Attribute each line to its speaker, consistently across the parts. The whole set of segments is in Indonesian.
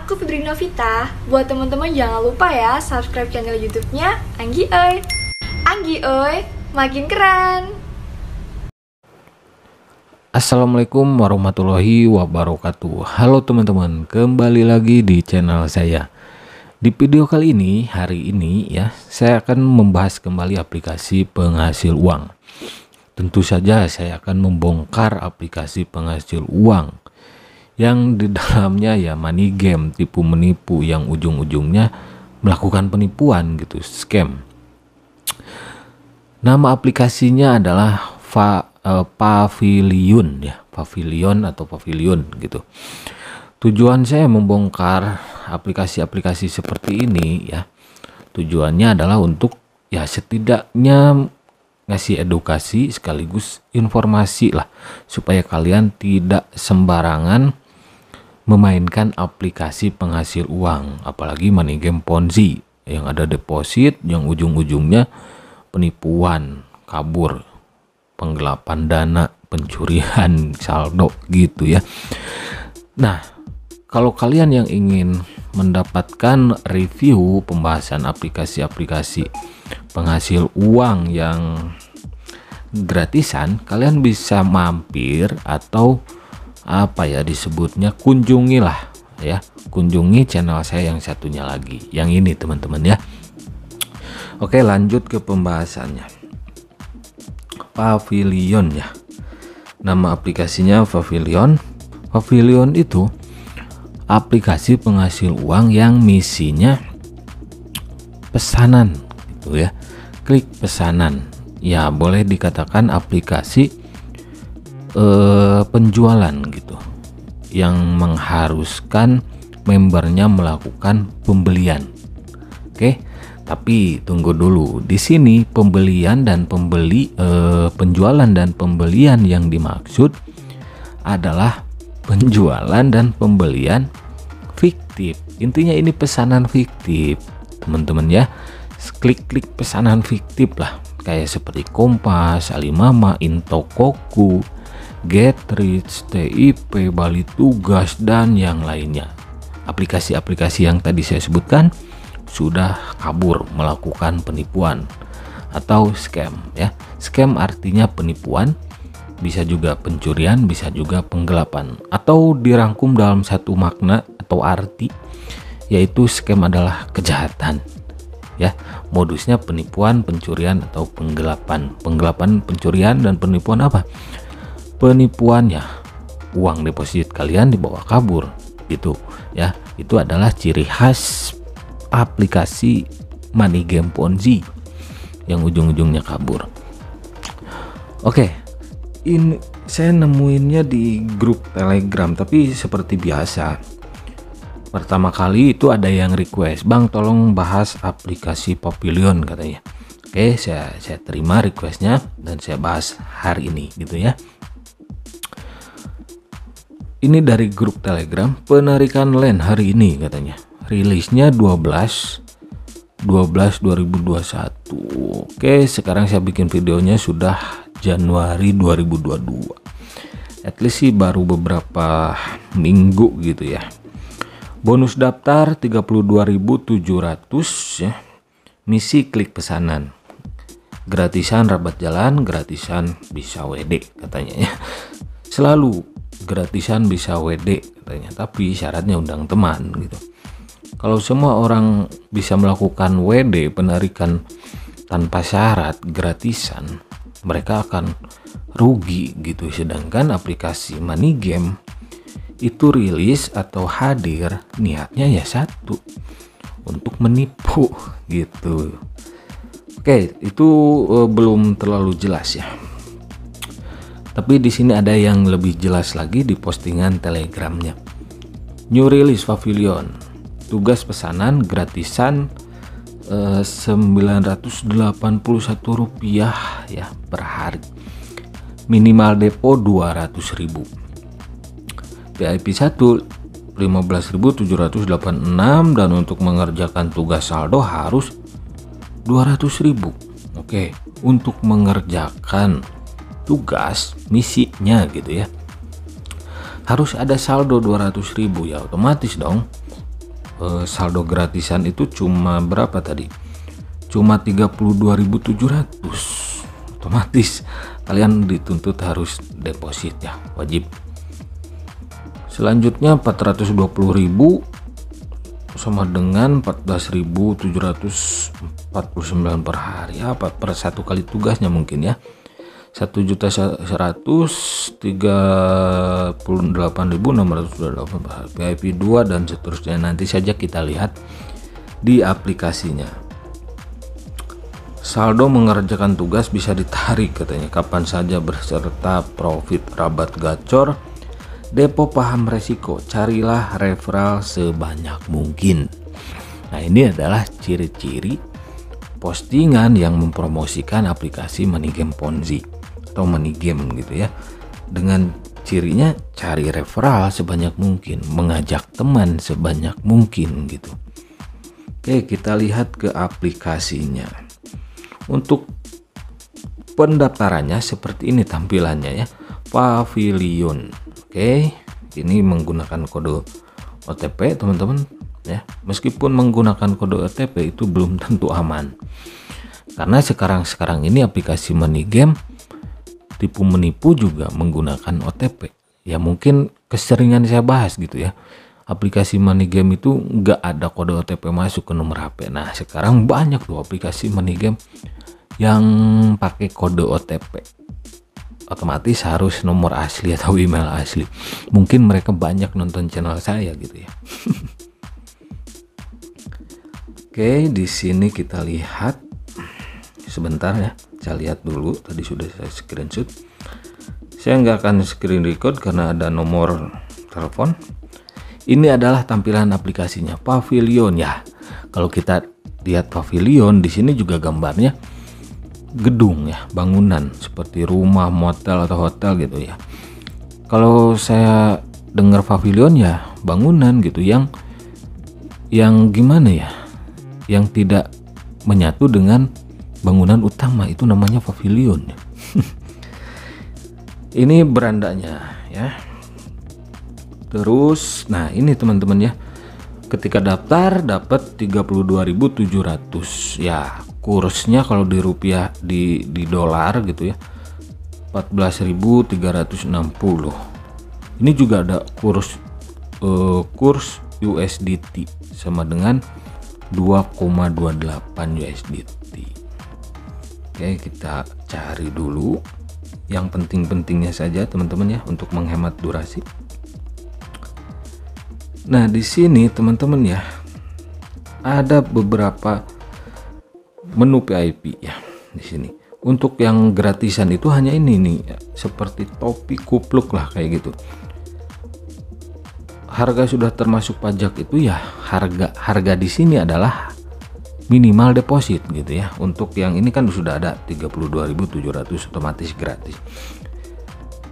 Speaker 1: aku Fitri Novita. Buat teman-teman jangan lupa ya subscribe channel YouTube-nya Anggi Oi. Anggi Oi, makin keren.
Speaker 2: Assalamualaikum warahmatullahi wabarakatuh. Halo teman-teman, kembali lagi di channel saya. Di video kali ini, hari ini ya, saya akan membahas kembali aplikasi penghasil uang. Tentu saja saya akan membongkar aplikasi penghasil uang yang di dalamnya ya money game, tipu menipu yang ujung-ujungnya melakukan penipuan gitu, scam. Nama aplikasinya adalah Pavilion ya, Pavilion atau Pavilion gitu. Tujuan saya membongkar aplikasi-aplikasi seperti ini ya, tujuannya adalah untuk ya setidaknya ngasih edukasi sekaligus informasi lah, supaya kalian tidak sembarangan memainkan aplikasi penghasil uang, apalagi money game Ponzi yang ada deposit yang ujung-ujungnya penipuan, kabur, penggelapan dana, pencurian saldo gitu ya. Nah, kalau kalian yang ingin mendapatkan review pembahasan aplikasi-aplikasi penghasil uang yang gratisan, kalian bisa mampir atau apa ya disebutnya, kunjungilah ya, kunjungi channel saya yang satunya lagi, yang ini teman-teman ya. Oke, lanjut ke pembahasannya. Pavilion ya, nama aplikasinya Pavilion. Pavilion itu aplikasi penghasil uang yang misinya pesanan gitu ya, klik pesanan ya, boleh dikatakan aplikasi penjualan gitu, yang mengharuskan membernya melakukan pembelian. Oke, tapi tunggu dulu, di sini pembelian dan penjualan dan pembelian yang dimaksud adalah penjualan dan pembelian fiktif. Intinya ini pesanan fiktif teman-teman ya. Klik-klik pesanan fiktif lah, kayak seperti Kompas, Alimama, Intokoku, Getrich, TIP, Bali Tugas, dan yang lainnya. Aplikasi-aplikasi yang tadi saya sebutkan sudah kabur melakukan penipuan atau scam ya. Scam artinya penipuan, bisa juga pencurian, bisa juga penggelapan, atau dirangkum dalam satu makna atau arti, yaitu scam adalah kejahatan ya. Modusnya penipuan, pencurian, atau penggelapan. Penggelapan, pencurian, dan penipuan apa? Penipuannya uang deposit kalian dibawa kabur gitu ya. Itu adalah ciri khas aplikasi money game Ponzi yang ujung-ujungnya kabur. Oke, ini saya nemuinnya di grup Telegram, tapi seperti biasa pertama kali itu ada yang request, "Bang, tolong bahas aplikasi Pavilion," katanya. Oke, saya terima requestnya dan saya bahas hari ini gitu ya. Ini dari grup Telegram, penarikan LAN hari ini katanya. Rilisnya 12/12/2021. Oke, sekarang saya bikin videonya sudah Januari 2022. At least sih baru beberapa minggu gitu ya. Bonus daftar 32.700 ya. Misi klik pesanan. Gratisan rabat jalan, gratisan bisa WD katanya ya. Selalu gratisan bisa WD katanya, tapi syaratnya undang teman gitu. Kalau semua orang bisa melakukan WD, penarikan tanpa syarat gratisan, mereka akan rugi gitu. Sedangkan aplikasi money game itu rilis atau hadir niatnya ya satu, untuk menipu gitu. Oke, itu belum terlalu jelas ya. Tapi di sini ada yang lebih jelas lagi di postingan Telegramnya. New release Pavilion, tugas pesanan gratisan Rp981 ya per hari. Minimal depo 200.000. VIP 1 15.786 dan untuk mengerjakan tugas saldo harus 200.000. Oke, untuk mengerjakan tugas misinya gitu ya harus ada saldo 200.000 ya, otomatis dong saldo gratisan itu cuma berapa tadi? Cuma 32.700. Otomatis kalian dituntut harus deposit ya, wajib. Selanjutnya 420.000 sama dengan 14.749 per hari, apa per satu kali tugasnya mungkin ya. 1.138.628 per hari. VIP 2 dan seterusnya, nanti saja kita lihat di aplikasinya. Saldo mengerjakan tugas bisa ditarik katanya kapan saja beserta profit rabat gacor. Depo paham resiko, carilah referral sebanyak mungkin. Nah, ini adalah ciri-ciri postingan yang mempromosikan aplikasi money game Ponzi atau money game gitu ya. Dengan cirinya cari referral sebanyak mungkin, mengajak teman sebanyak mungkin gitu. Oke, kita lihat ke aplikasinya. Untuk pendaftarannya seperti ini tampilannya ya. Pavilion. Oke, ini menggunakan kode OTP teman-teman ya. Meskipun menggunakan kode OTP itu belum tentu aman. Karena sekarang ini aplikasi money game tipu menipu juga menggunakan OTP. Ya mungkin keseringan saya bahas gitu ya. Aplikasi money game itu nggak ada kode OTP masuk ke nomor HP. Nah, sekarang banyak tuh aplikasi money game yang pakai kode OTP. Otomatis harus nomor asli atau email asli. Mungkin mereka banyak nonton channel saya gitu ya. Oke, di sini kita lihat sebentar ya. Saya lihat dulu, tadi sudah saya screenshot. Saya nggak akan screen record karena ada nomor telepon. Ini adalah tampilan aplikasinya, Pavilion ya. Kalau kita lihat Pavilion, di sini juga gambarnya gedung ya, bangunan seperti rumah, motel atau hotel gitu ya. Kalau saya dengar pavilion ya bangunan gitu yang gimana ya, yang tidak menyatu dengan bangunan utama, itu namanya pavilion. Ini berandanya ya. Terus nah ini teman-teman ya, ketika daftar dapat 32.700 ya. Kursnya kalau di rupiah di dolar gitu ya 14.360. Ini juga ada kurs USDT sama dengan 2,28 USDT. Oke, kita cari dulu yang penting-pentingnya saja teman-teman ya untuk menghemat durasi. Nah, di sini teman-teman ya ada beberapa menu VIP ya di sini. Untuk yang gratisan itu hanya ini nih ya, seperti topi kupluk lah kayak gitu. Harga sudah termasuk pajak itu ya, harga di sini adalah minimal deposit gitu ya. Untuk yang ini kan sudah ada 32.700 otomatis gratis.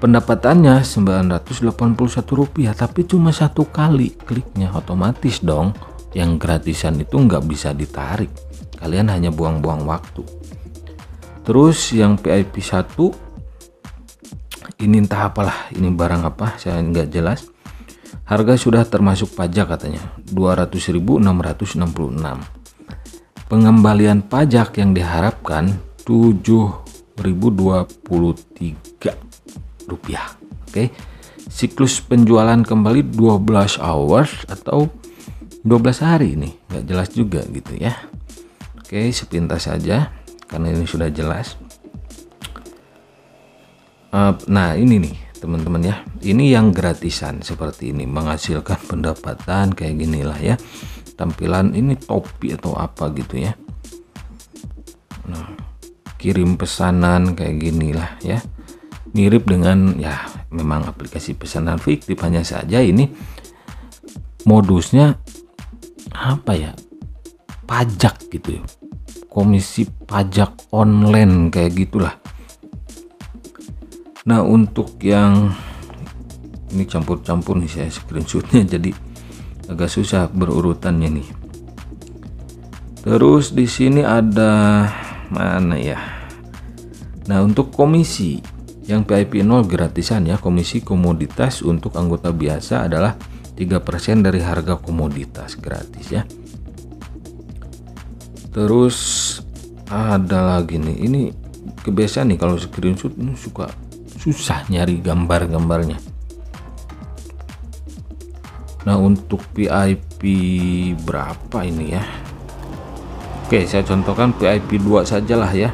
Speaker 2: Pendapatannya Rp981, tapi cuma satu kali kliknya, otomatis dong yang gratisan itu nggak bisa ditarik. Kalian hanya buang-buang waktu. Terus yang VIP 1 ini entah apalah, ini barang apa saya nggak jelas. Harga sudah termasuk pajak katanya 200.666. Pengembalian pajak yang diharapkan Rp7.023. Oke. Siklus penjualan kembali 12 hours atau 12 hari, ini nggak jelas juga gitu ya. Oke, sepintas saja karena ini sudah jelas. Nah ini nih teman-teman ya, ini yang gratisan seperti ini, menghasilkan pendapatan kayak gini lah ya. Tampilan ini topi atau apa gitu ya. Nah, kirim pesanan kayak gini lah ya, mirip dengan ya memang aplikasi pesanan fiktif, hanya saja ini modusnya apa ya, pajak gitu ya, komisi pajak online kayak gitulah. Nah untuk yang ini campur-campur nih saya screenshotnya, jadi agak susah berurutannya nih. Terus di sini ada mana ya, nah untuk komisi yang VIP 0 gratisan ya, komisi komoditas untuk anggota biasa adalah 3% dari harga komoditas gratis ya. Terus ada lagi nih, ini kebiasaan nih kalau screenshot ini suka susah nyari gambar-gambarnya. Nah untuk VIP berapa ini ya? Oke, saya contohkan VIP 2 sajalah ya.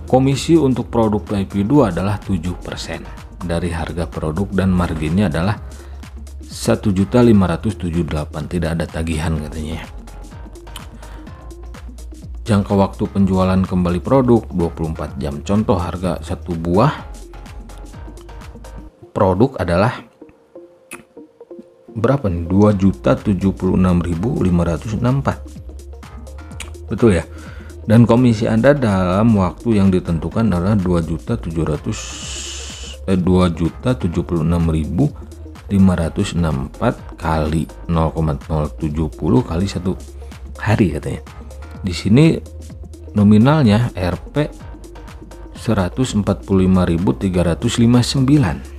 Speaker 2: Komisi untuk produk VIP 2 adalah 7% dari harga produk dan marginnya adalah 1.578.000, tidak ada tagihan katanya. Jangka waktu penjualan kembali produk 24 jam. Contoh harga satu buah produk adalah berapa nih? 2.076.564. Betul ya? Dan komisi Anda dalam waktu yang ditentukan adalah 2.076.564 kali 0,070 kali 1 hari katanya. Di sini nominalnya Rp 145.359.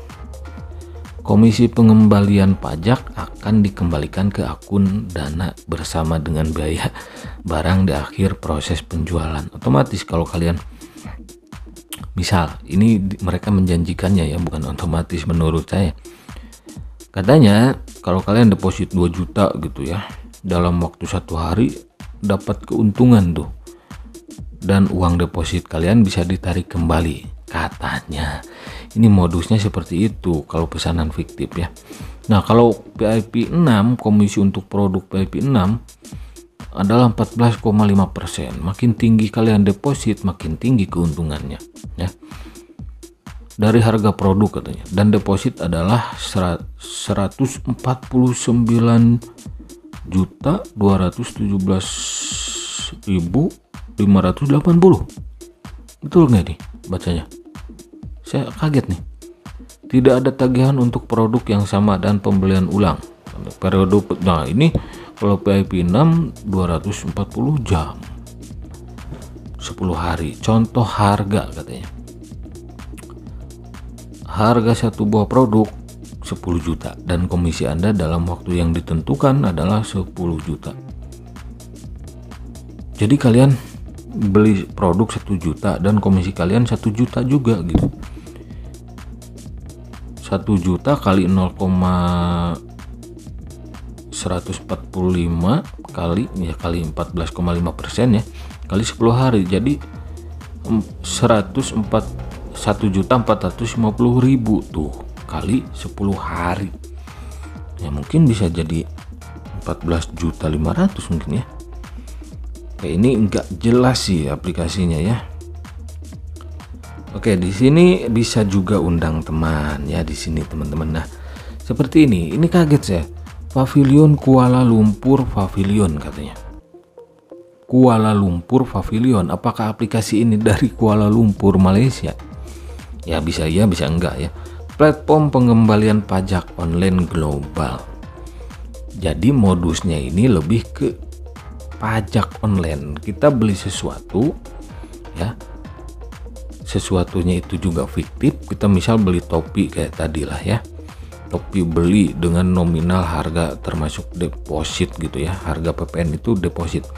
Speaker 2: Komisi pengembalian pajak akan dikembalikan ke akun Dana bersama dengan biaya barang di akhir proses penjualan. Otomatis kalau kalian misal ini mereka menjanjikannya ya, bukan otomatis menurut saya. Katanya kalau kalian deposit 2 juta gitu ya, dalam waktu 1 hari dapat keuntungan tuh, dan uang deposit kalian bisa ditarik kembali katanya. Ini modusnya seperti itu kalau pesanan fiktif ya. Nah kalau VIP 6, komisi untuk produk VIP 6 adalah 14,5%. Makin tinggi kalian deposit, makin tinggi keuntungannya ya. Dari harga produk katanya, dan deposit adalah 149.217.580. Betul nggak nih bacanya? Saya kaget nih. Tidak ada tagihan untuk produk yang sama dan pembelian ulang. Periode, nah ini kalau VIP 6 240 jam 10 hari. Contoh harga katanya. Harga satu buah produk 10 juta dan komisi Anda dalam waktu yang ditentukan adalah 10 juta. Jadi kalian beli produk 1 juta dan komisi kalian 1 juta juga gitu. 1 juta kali 0,145 kali 14,5% ya, kali 10 hari jadi 1.450.000 tuh kali 10 hari ya, mungkin bisa jadi 14.500.000 mungkin ya. Kayak ini enggak jelas sih aplikasinya ya. Oke, di sini bisa juga undang teman ya di sini teman-teman. Nah, seperti ini kaget saya. Pavilion Kuala Lumpur Pavilion katanya. Kuala Lumpur Pavilion, apakah aplikasi ini dari Kuala Lumpur Malaysia? Ya bisa ya, bisa enggak ya. Platform pengembalian pajak online global. Jadi modusnya ini lebih ke pajak online. Kita beli sesuatu ya, sesuatunya itu juga fiktif. Kita misal beli topi kayak tadi lah ya, topi beli dengan nominal harga termasuk deposit gitu ya, harga PPN itu deposit,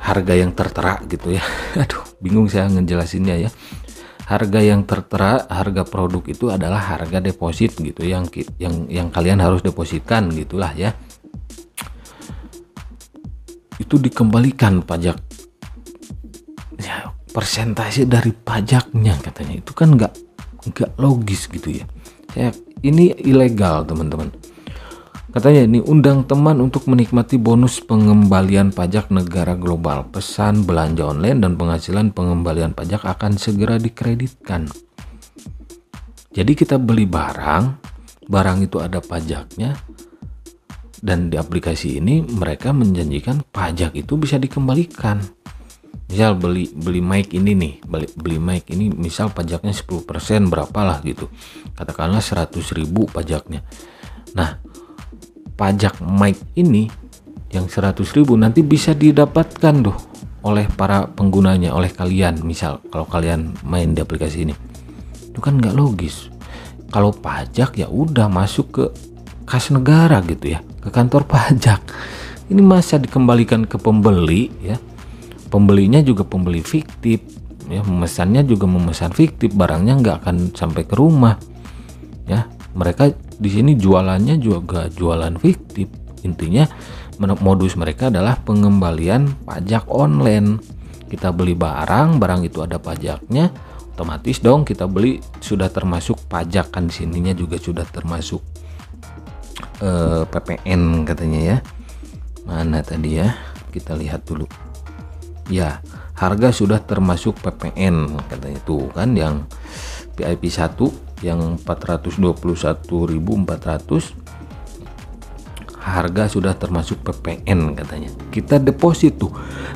Speaker 2: harga yang tertera gitu ya. Aduh bingung saya ngejelasinnya ya. Harga yang tertera, harga produk itu adalah harga deposit gitu yang kalian harus depositkan gitulah ya. Itu dikembalikan pajak ya, persentase dari pajaknya katanya. Itu kan nggak logis gitu ya. Ini ilegal teman-teman. Katanya ini undang teman untuk menikmati bonus pengembalian pajak negara global. Pesan belanja online dan penghasilan pengembalian pajak akan segera dikreditkan. Jadi kita beli barang itu ada pajaknya, dan di aplikasi ini mereka menjanjikan pajak itu bisa dikembalikan. Misal beli mic ini nih, beli mic ini misal pajaknya 10% berapalah gitu. Katakanlah 100.000 pajaknya. Nah, pajak mic ini yang 100.000 nanti bisa didapatkan tuh oleh para penggunanya, oleh kalian. Misal kalau kalian main di aplikasi ini, itu kan nggak logis. Kalau pajak ya udah masuk ke kas negara gitu ya, ke kantor pajak. Ini masa dikembalikan ke pembeli ya. Pembelinya juga pembeli fiktif ya, memesannya juga memesan fiktif, barangnya nggak akan sampai ke rumah ya. Mereka di sini jualannya juga jualan fiktif. Intinya modus mereka adalah pengembalian pajak online. Kita beli barang itu ada pajaknya, otomatis dong kita beli sudah termasuk pajak, kan di sininya juga sudah termasuk PPN katanya ya. Mana tadi ya, kita lihat dulu ya, harga sudah termasuk PPN katanya tuh kan, yang VIP 1 yang 421.400 harga sudah termasuk PPN katanya. Kita deposit tuh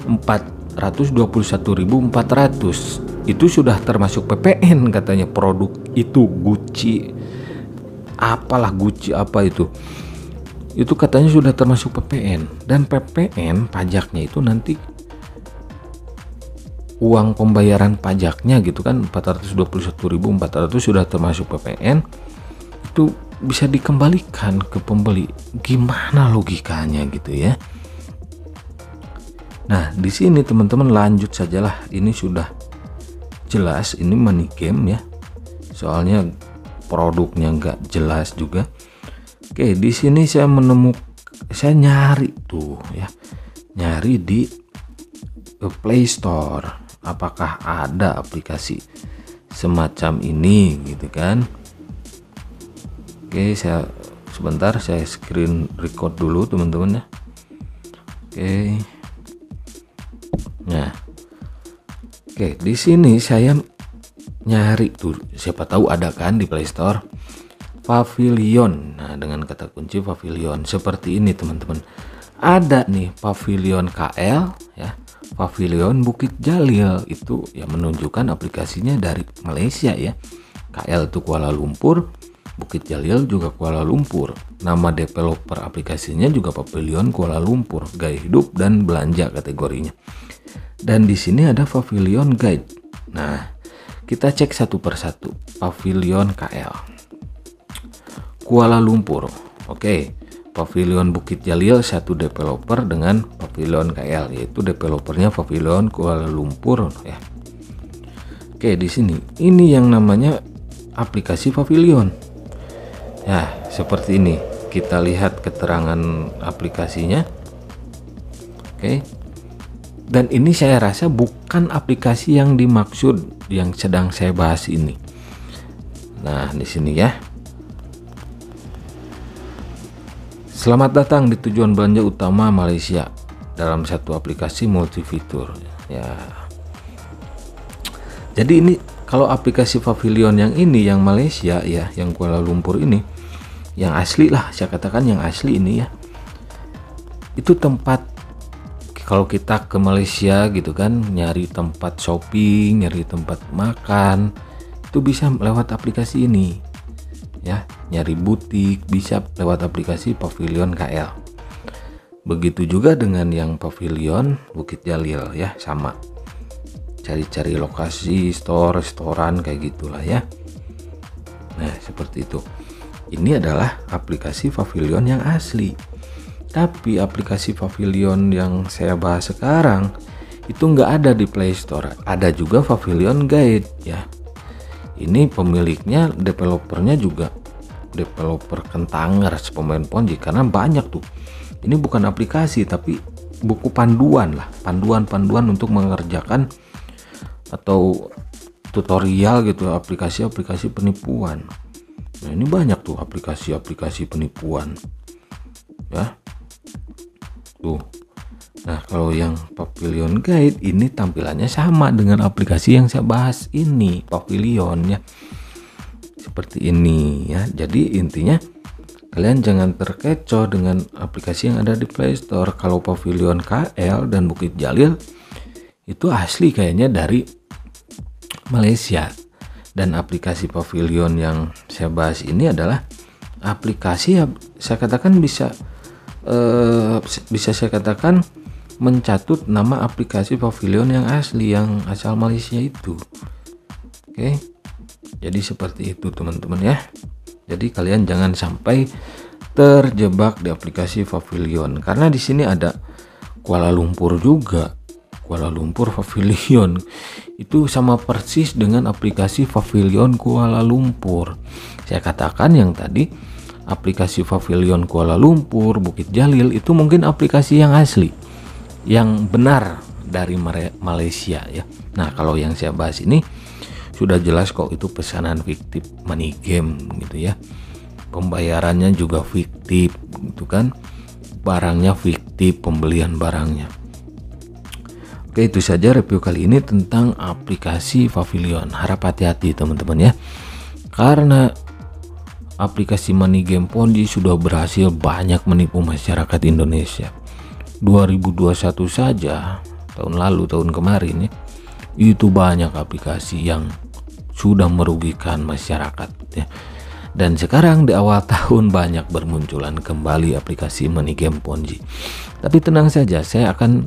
Speaker 2: 421.400 itu sudah termasuk PPN katanya. Produk itu Gucci apalah, Gucci apa itu katanya sudah termasuk PPN. Dan PPN pajaknya itu nanti uang pembayaran pajaknya gitu kan, 421.400 sudah termasuk PPN, itu bisa dikembalikan ke pembeli. Gimana logikanya gitu ya. Nah di sini teman-teman lanjut sajalah, ini sudah jelas, ini money game ya, soalnya produknya nggak jelas juga. Oke, di sini saya nyari tuh ya, nyari di Play Store, apakah ada aplikasi semacam ini gitu kan. Oke, sebentar saya screen record dulu teman-teman ya. Oke. Nah. Oke, di sini saya nyari tuh, siapa tahu ada kan di Play Store. Pavilion. Nah, dengan kata kunci Pavilion seperti ini teman-teman. Ada nih Pavilion KL ya. Pavilion Bukit Jalil, itu ya menunjukkan aplikasinya dari Malaysia ya. KL itu Kuala Lumpur, Bukit Jalil juga Kuala Lumpur. Nama developer aplikasinya juga Pavilion Kuala Lumpur, gaya hidup dan belanja kategorinya. Dan di sini ada Pavilion Guide. Nah, kita cek satu persatu. Pavilion KL Kuala Lumpur. Oke. Pavilion Bukit Jalil satu developer dengan Pavilion KL, yaitu developernya Pavilion Kuala Lumpur ya. Oke, di sini ini yang namanya aplikasi Pavilion. Ya, seperti ini. Kita lihat keterangan aplikasinya. Oke. Dan ini saya rasa bukan aplikasi yang dimaksud yang sedang saya bahas ini. Nah, di sini ya. Selamat datang di tujuan belanja utama Malaysia dalam satu aplikasi multifitur. Ya. Jadi ini kalau aplikasi Pavilion yang ini, yang Malaysia ya, yang Kuala Lumpur ini, yang asli lah, saya katakan yang asli ini ya. Itu tempat, kalau kita ke Malaysia gitu kan, nyari tempat shopping, nyari tempat makan, itu bisa lewat aplikasi ini. Ya, nyari butik bisa lewat aplikasi Pavilion KL. Begitu juga dengan yang Pavilion Bukit Jalil ya, sama. Cari-cari lokasi, store, restoran kayak gitulah ya. Nah, seperti itu. Ini adalah aplikasi Pavilion yang asli. Tapi aplikasi Pavilion yang saya bahas sekarang itu nggak ada di Play Store. Ada juga Pavilion Guide ya. Ini pemiliknya, developernya juga developer Kentanger, pemain Ponzi, karena banyak tuh. Ini bukan aplikasi tapi buku panduan lah, panduan untuk mengerjakan atau tutorial gitu, aplikasi-aplikasi penipuan. Nah, ini banyak tuh aplikasi-aplikasi penipuan. Ya. Tuh. Nah, kalau yang Pavilion Guide ini tampilannya sama dengan aplikasi yang saya bahas ini, Pavilion ya. Seperti ini ya. Jadi intinya kalian jangan terkecoh dengan aplikasi yang ada di Play Store. Kalau Pavilion KL dan Bukit Jalil itu asli kayaknya dari Malaysia. Dan aplikasi Pavilion yang saya bahas ini adalah aplikasi ya, saya katakan bisa saya katakan mencatut nama aplikasi Pavilion yang asli, yang asal Malaysia itu. Oke. Jadi seperti itu teman-teman ya. Jadi kalian jangan sampai terjebak di aplikasi Pavilion, karena di sini ada Kuala Lumpur juga. Kuala Lumpur Pavilion itu sama persis dengan aplikasi Pavilion Kuala Lumpur. Saya katakan yang tadi aplikasi Pavilion Kuala Lumpur, Bukit Jalil itu mungkin aplikasi yang asli, yang benar dari Malaysia ya. Nah, kalau yang saya bahas ini sudah jelas kok itu pesanan fiktif money game gitu ya. Pembayarannya juga fiktif gitu kan. Barangnya fiktif, pembelian barangnya. Oke, itu saja review kali ini tentang aplikasi Pavilion. Harap hati-hati teman-teman ya. Karena aplikasi money game Ponzi sudah berhasil banyak menipu masyarakat Indonesia. 2021 saja, tahun lalu, tahun kemarin ya, itu banyak aplikasi yang sudah merugikan masyarakat ya. Dan sekarang di awal tahun banyak bermunculan kembali aplikasi money game Ponzi. Tapi tenang saja, saya akan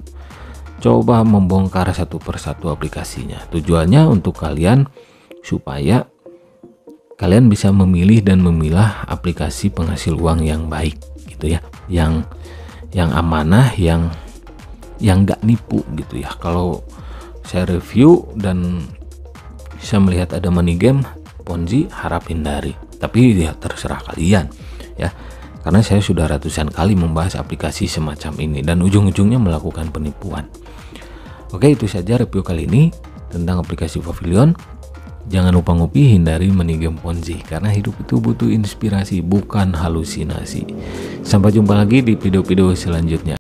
Speaker 2: coba membongkar satu persatu aplikasinya. Tujuannya untuk kalian supaya kalian bisa memilih dan memilah aplikasi penghasil uang yang baik gitu ya. Yang amanah, yang gak nipu gitu ya. Kalau saya review dan bisa melihat ada money game Ponzi, harap hindari. Tapi ya terserah kalian ya, karena saya sudah ratusan kali membahas aplikasi semacam ini dan ujung-ujungnya melakukan penipuan. Oke, itu saja review kali ini tentang aplikasi Pavilion. Jangan lupa ngopi, hindari money game Ponzi, karena hidup itu butuh inspirasi bukan halusinasi. Sampai jumpa lagi di video-video selanjutnya.